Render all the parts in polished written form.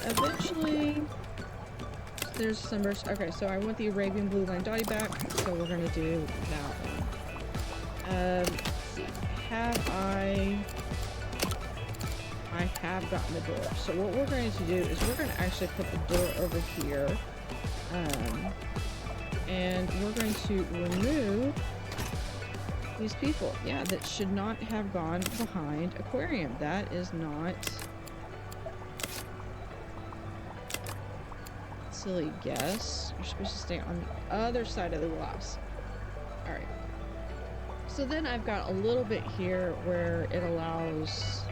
Eventually, there's some birds. Okay, so I want the Arabian blue line dotty back, so we're gonna do that one. Let's see. I have gotten the door. So what we're going to do is we're going to actually put the door over here. And we're going to remove these people. Yeah, that should not have gone behind aquarium. That is not silly guess. You're supposed to stay on the other side of the glass. All right. So then I've got a little bit here where it allows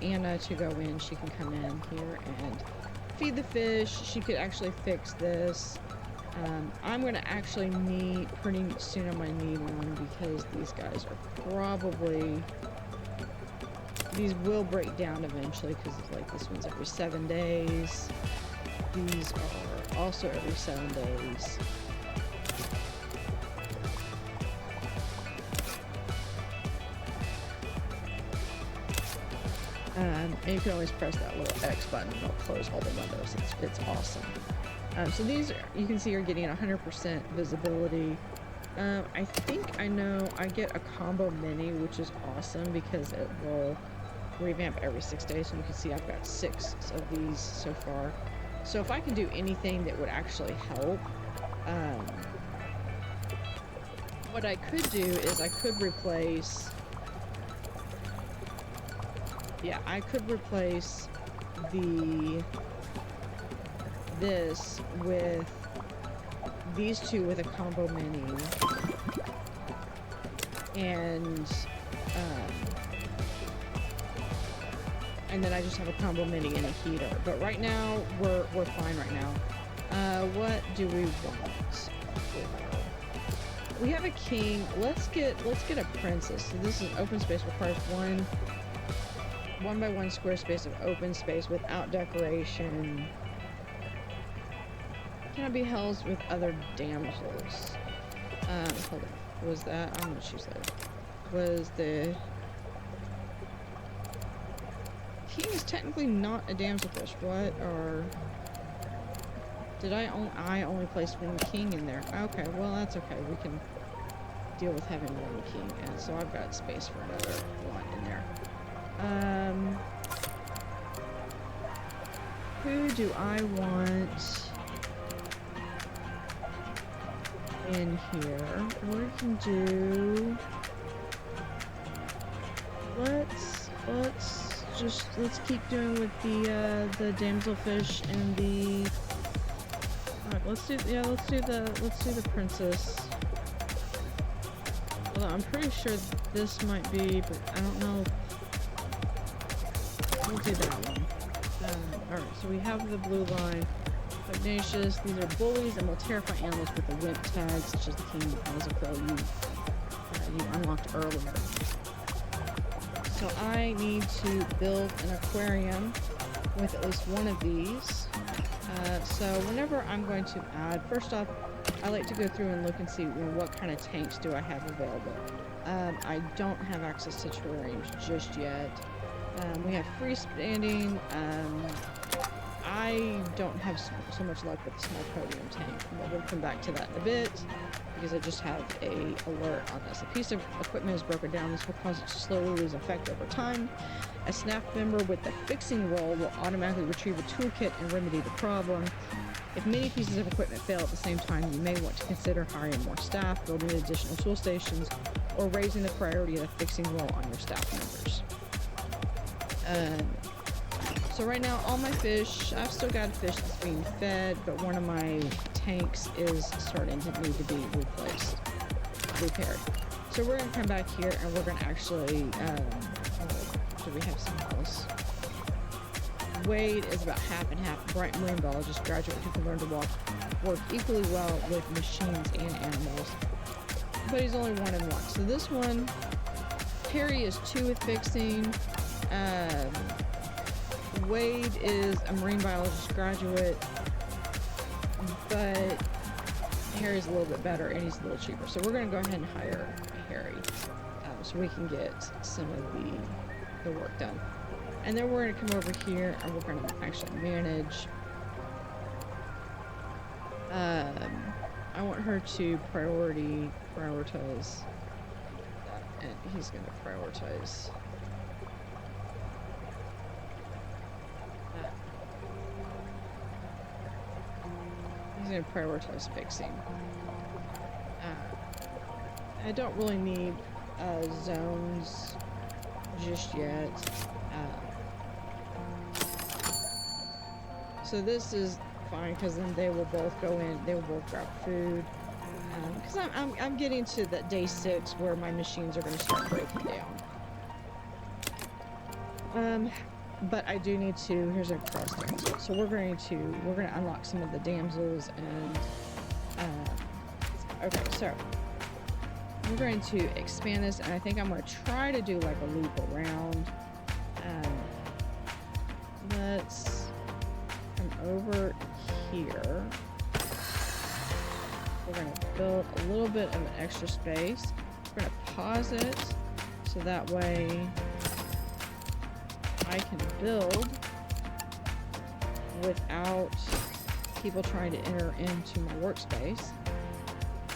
Anna to go in. She can come in here and feed the fish. She could actually fix this. I'm going to actually need, pretty soon I'm going to need one because these guys are probably, these will break down eventually because like this one's every 7 days. These are also every 7 days. And you can always press that little X button and it'll close all the windows. It's awesome. So these, you can see, are getting 100% visibility. I think I know I get a combo mini, which is awesome because it will revamp every 6 days. So you can see I've got 6 of these so far. So if I can do anything that would actually help, what I could do is I could replace, yeah, I could replace this with these two with a combo mini, and then I just have a combo mini and a heater. But right now we're fine right now. What do we want? We have a king. Let's get a princess. So this is open space, requires one by one square space of open space without decoration. Cannot be held with other damsels. Hold on. Was that? I don't know what she said. Was the king is technically not a damselfish? What? Or did I only placed one king in there? Okay, well that's okay. We can deal with having one king, and so I've got space for another one in there. Who do I want in here? We can do, let's keep doing with the damselfish and the, alright, let's do the princess. Although I'm pretty sure this might be, but I don't know. We'll do that one. Alright, so we have the blue line. Pugnacious. These are bullies and will terrify animals with the wimp tags, such as the king of Megaquarium you unlocked earlier. So I need to build an aquarium with at least one of these. So whenever I'm going to add, first off, I like to go through and look and see what kind of tanks do I have available. I don't have access to terrariums just yet. We have freestanding. I don't have so much luck with the small podium tank, but we'll come back to that in a bit because I just have a alert on this. A piece of equipment is broken down. This will cause it to slowly lose effect over time. A staff member with the fixing role will automatically retrieve a toolkit and remedy the problem. If many pieces of equipment fail at the same time, you may want to consider hiring more staff, building additional tool stations, or raising the priority of the fixing role on your staff members. So right now, all my fish, I've still got a fish that's being fed, but one of my tanks is starting to need to be repaired. So we're going to come back here and we're going to actually, do we have something else? Wade is about half and half, bright marine biologist graduate who can learn to work equally well with machines and animals, but he's only 1 and 1. So this one, Harry is 2 with fixing. Wade is a marine biologist graduate, but Harry's a little bit better and he's a little cheaper. So we're going to go ahead and hire Harry so we can get some of the work done. And then we're gonna come over here and we're gonna actually manage. I want her to prioritize that, and he's gonna prioritize that. He's gonna prioritize fixing. I don't really need zones just yet. So this is fine because then they will both go in. They will both grab food. Because I'm getting to that day 6 where my machines are going to start breaking down. But I do need to. Here's a cross damsel. So we're going to unlock some of the damsels and. Okay, so we're going to expand this, and I think I'm going to try to do like a loop around. Let's come over here. We're going to build a little bit of an extra space. We're going to pause it so that way I can build without people trying to enter into my workspace.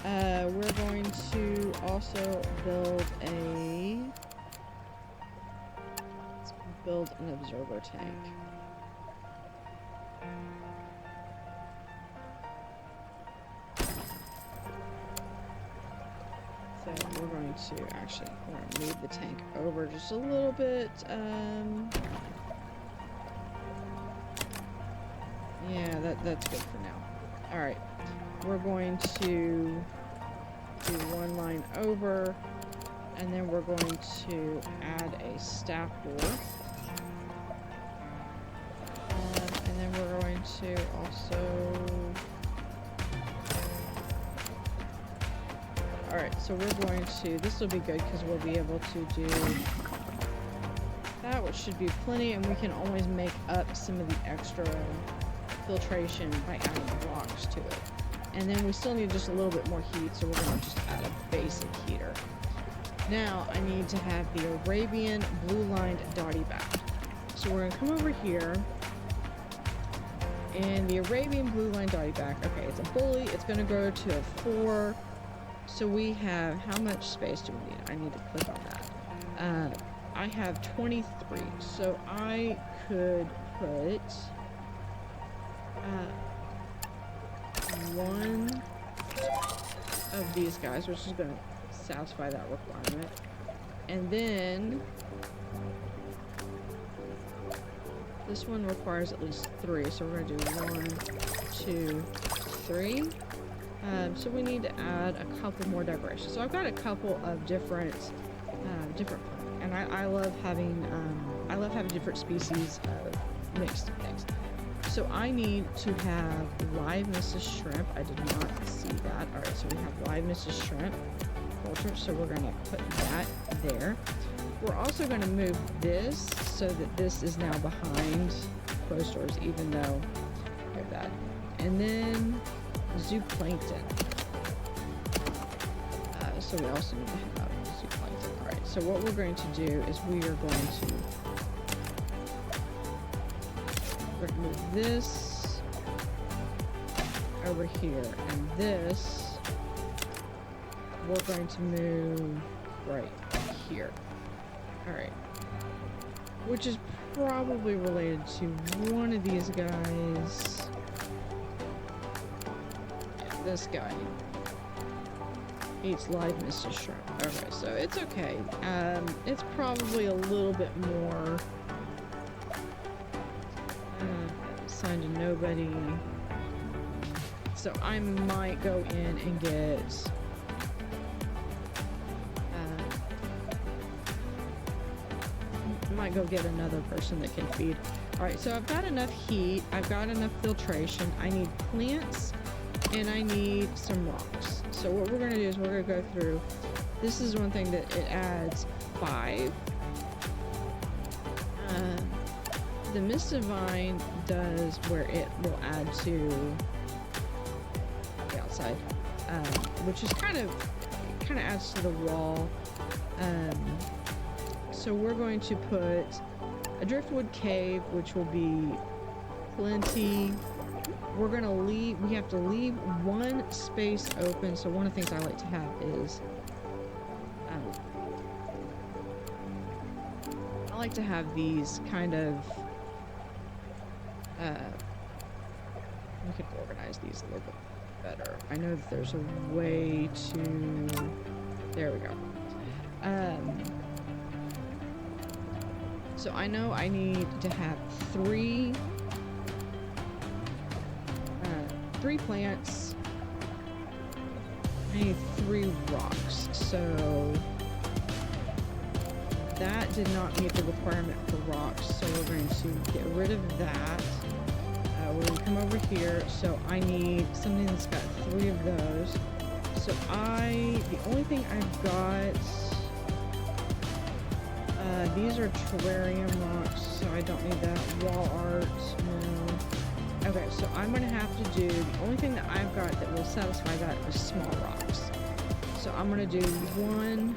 We're going to also build an observer tank. So we're going to move the tank over just a little bit. Yeah, that's good for now. All right, we're going to do one line over, and then we're going to add a staff door. And then we're going to also... Alright, so we're going to... This will be good because we'll be able to do that, which should be plenty, and we can always make up some of the extra filtration by adding blocks to it. And then we still need just a little bit more heat, so we're going to just add a basic heater. Now I need to have the Arabian blue-lined dotty back. So we're going to come over here, and the Arabian blue-lined dotty back, okay, it's a bully, it's going to go to a 4. So we have, how much space do we need? I need to click on that. I have 23, so I could put one of these guys, which is going to satisfy that requirement. And then this one requires at least 3, so we're going to do 1, 2, 3. So we need to add a couple more decorations. So I've got a couple of different and I love having different species of mixed things. So I need to have live Mrs. Shrimp. I did not see that. All right, so we have live Mrs. Shrimp culture. So we're going to put that there. We're also going to move this so that this is now behind closed doors, even though we have that. And then zooplankton. So we also need to have zooplankton. All right. So what we're going to do is we are going to move this over here, and this we're going to move right here. All right. Which is probably related to one of these guys. Yeah, this guy eats live Mrs. Shrimp. Okay, so it's okay. It's probably a little bit more assigned to nobody. So I might go in and get might go get another person that can feed. All right, so I've got enough heat, I've got enough filtration, I need plants, and I need some rocks. So what we're going to do is we're going to go through. This is one thing that it adds 5. The Mist Divine does where it will add to the outside, which is kind of adds to the wall. So we're going to put a driftwood cave, which will be plenty. We're gonna leave, we have to leave one space open. So one of the things I like to have is, I like to have these kind of, we could organize these a little bit better. I know that there's a way to, there we go. So I know I need to have three plants. I need 3 rocks. So that did not meet the requirement for rocks. So we're going to get rid of that. We're going to come over here. So I need something that's got 3 of those. So the only thing I've got, these are terrarium rocks, so I don't need that. Wall art, no. Okay, so I'm gonna have to do, the only thing that I've got that will satisfy that is small rocks. So I'm gonna do 1,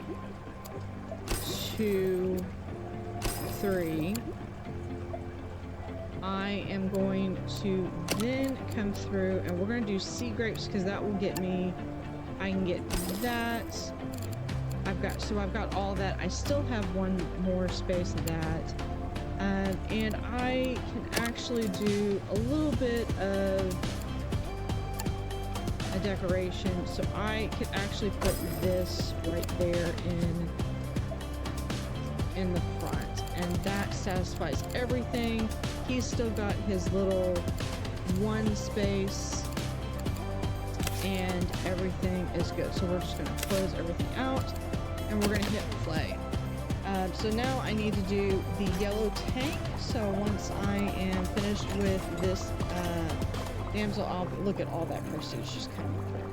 2, 3. I am going to then come through and we're gonna do sea grapes because that will get me, I can get that. I've got all that. I still have 1 more space of that. And I can actually do a little bit of a decoration. So I could actually put this right there in the front. And that satisfies everything. He's still got his little 1 space. And everything is good. So we're just going to close everything out. And we're going to hit play. So now I need to do the yellow tank. So once I am finished with this damsel, I'll look at all that prestige just coming through.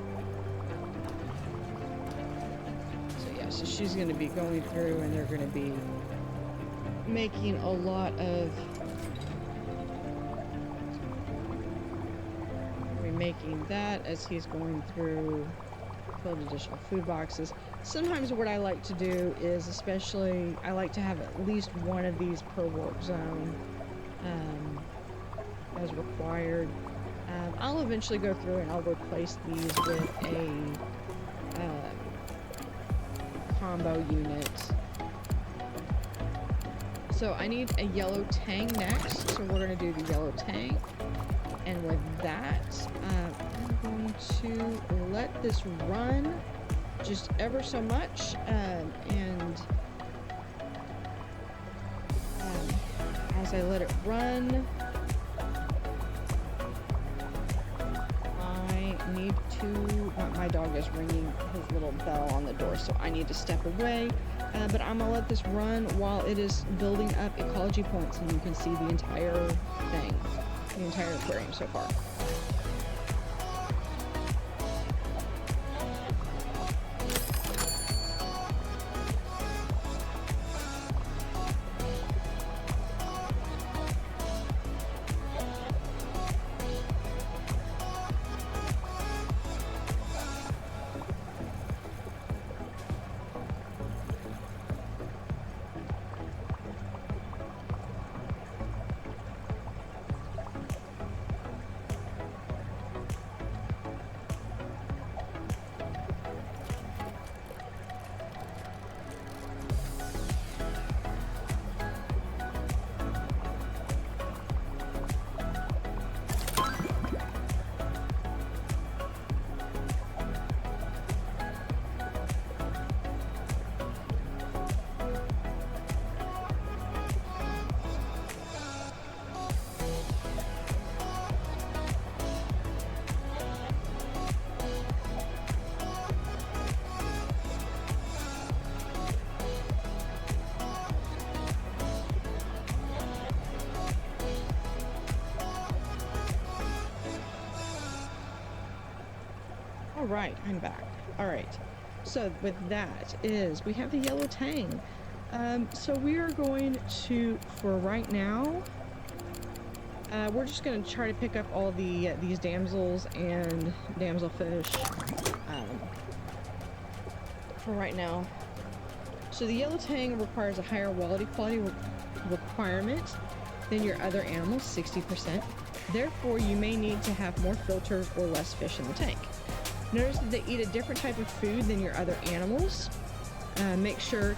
So yeah, so she's going to be going through and they're going to be making a lot of... making that as he's going through, build additional food boxes. Sometimes what I like to do is, especially, I like to have at least 1 of these per work zone as required. I'll eventually go through and I'll replace these with a combo unit. So I need a yellow tang next, so we're going to do the yellow tang. And with that, I'm going to let this run just ever so much, and as I let it run, I need to, my dog is ringing his little bell on the door, so I need to step away, but I'm gonna let this run while it is building up ecology points, and you can see the entire thing, the entire aquarium so far. All right, I'm back. All right, so with that is, we have the yellow tang. So we are going to, for right now, we're just going to try to pick up all the these damsels and damselfish for right now. So the yellow tang requires a higher water quality requirement than your other animals, 60%. Therefore, you may need to have more filters or less fish in the tank. Notice that they eat a different type of food than your other animals. Make sure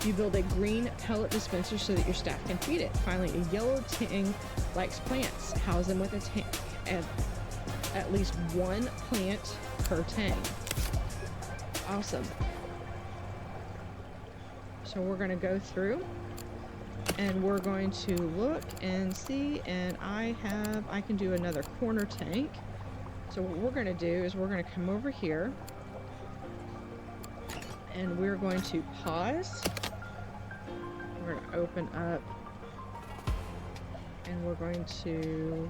you build a green pellet dispenser so that your staff can feed it. Finally, a yellow tang likes plants. House them with a tank at least one plant per tang. Awesome. So we're going to go through and we're going to look and see, and I can do another corner tank. So what we're going to do is we're going to come over here and we're going to pause. We're going to open up and we're going to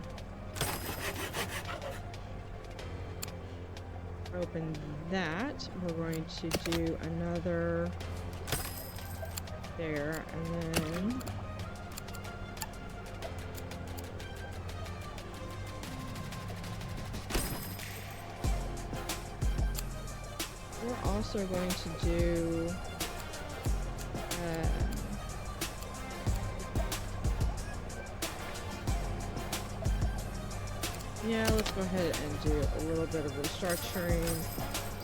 open that. We're going to do another there, and then we're also going to do yeah, let's go ahead and do a little bit of restructuring.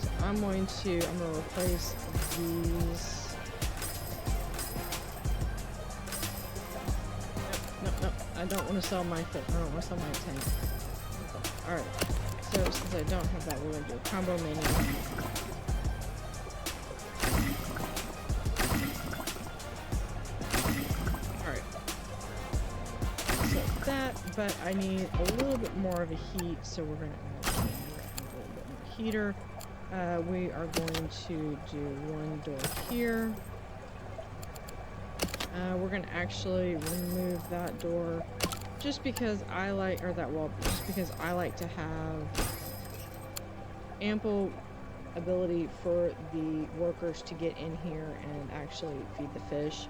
So I'm going to replace these. Nope. I don't want to sell my thing. I don't want to sell my tank. Alright. So since I don't have that, we're going to do a combo menu. Alright. So that, but I need a little bit more of a heat, so we're going to add a little bit more heater. We are going to do one door here. We're going to actually remove that door just because I like, or that wall, just because I like to have ample ability for the workers to get in here and actually feed the fish.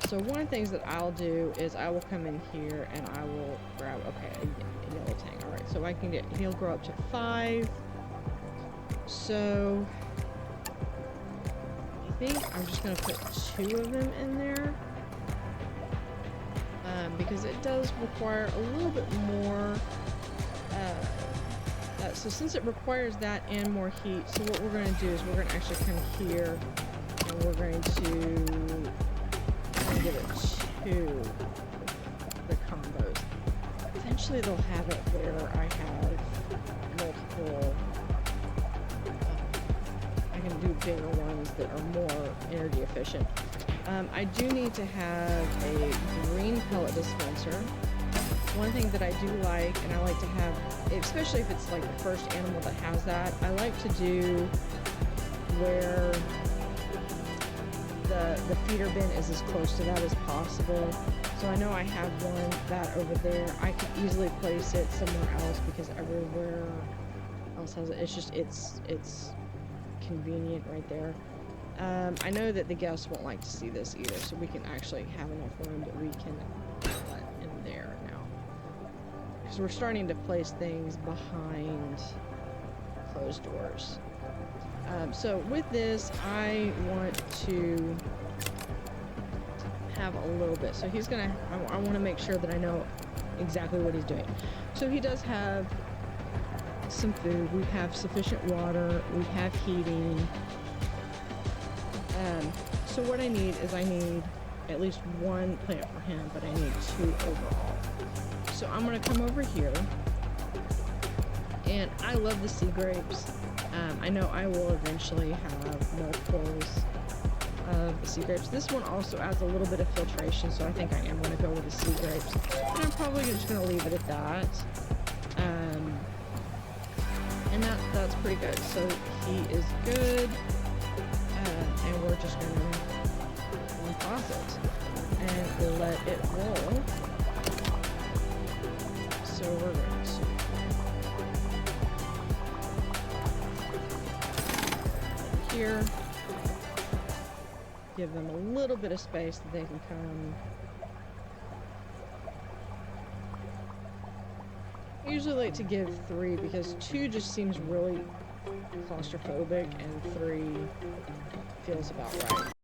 So one of the things that I'll do is I will come in here and I will grab, okay, a yellow tang. All right, so I can get, he'll grow up to 5. So I think I'm just going to put 2 of them in there because it does require a little bit more. So since it requires that and more heat, so what we're going to do is we're going to actually come here and we're going to give it 2 the combos. Eventually they'll have it where I have multiple. I can do bigger ones that are more energy efficient. I do need to have a green pellet dispenser. One thing that I do like, and I like to have, especially if it's like the first animal that has that, I like to do where the feeder bin is as close to that as possible. So I know I have one that over there. I could easily place it somewhere else because everywhere else has it. It's just, it's convenient right there. I know that the guests won't like to see this either, so we can actually have enough room that we can let in there now. Because we're starting to place things behind closed doors. So with this, I want to have a little bit. So he's gonna, I want to make sure that I know exactly what he's doing. So he does have some food. We have sufficient water. We have heating. So what I need is I need at least 1 plant for him, but I need 2 overall. So I'm gonna come over here, and I love the sea grapes. I know I will eventually have multiples of the sea grapes. This one also adds a little bit of filtration, so I think I am gonna go with the sea grapes. And I'm probably just gonna leave it at that. And that's pretty good. So he is good. And we're just going to unpause it and let it roll. So we're going to here, give them a little bit of space that they can come. I usually like to give 3 because 2 just seems really claustrophobic and 3 feels about right.